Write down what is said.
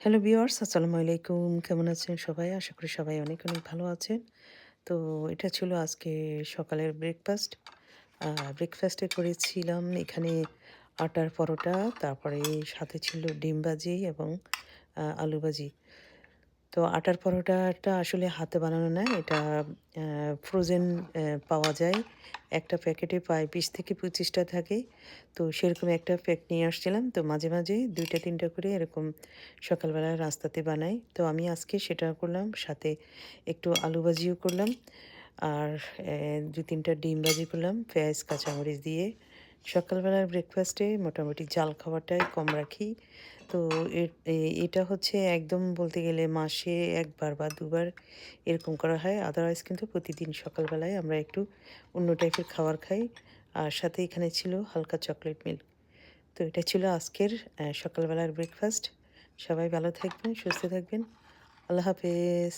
Hello viewers, আসসালামু আলাইকুম। কেমন আছেন সবাই? আশা করি সবাই অনেক, অনেক ভালো আছেন। তো এটা ছিল আজকে সকালের ব্রেকফাস্ট। আ ব্রেকফাস্টে করেছিলাম এখানে আটার পরোটা, তারপরে সাথে ছিল ডিম ভাজি এবং আলু ভাজি। তো আটার পরোটাটা আসলে হাতে বানানো না। এটা অ্যা ফ্রোজেন পাওয়া যায়। একটা প্যাকেটে প্রায় ২০ থেকে ২৫ টা থাকে। তো সেরকম একটা প্যাক নিয়ে আসছিলাম। তো মাঝে, মাঝে ২ টা ৩ টা করে এরকম সকালবেলা নাস্তাতে বানাই। তো আমি আজকে সেটা করলাম। সাথে একটু আলু ভাজিও করলাম। আর ২-৩ টা ডিম ভাজি করলাম পেঁয়াজ, কাঁচামরিচ দিয়ে। সকালবেলার ব্রেকফাস্টে মোটামুটি জাল খাবারটাই কম রাখি। তো এটা হচ্ছে একদম বলতে গেলে মাসে ১ বার বা ২ বার এরকম করা হয়। আদারওয়াইজ কিন্তু প্রতিদিন সকালবেলায় আমরা একটু অন্য টাইপের খাবার খাই। আর সাথে এখানে ছিল হালকা চকোলেট মিল্ক। তো এটা ছিল আজকের সকালবেলার ব্রেকফাস্ট। সবাই ভালো থাকবেন, সুস্থ থাকবেন। আল্লাহ হাফেজ।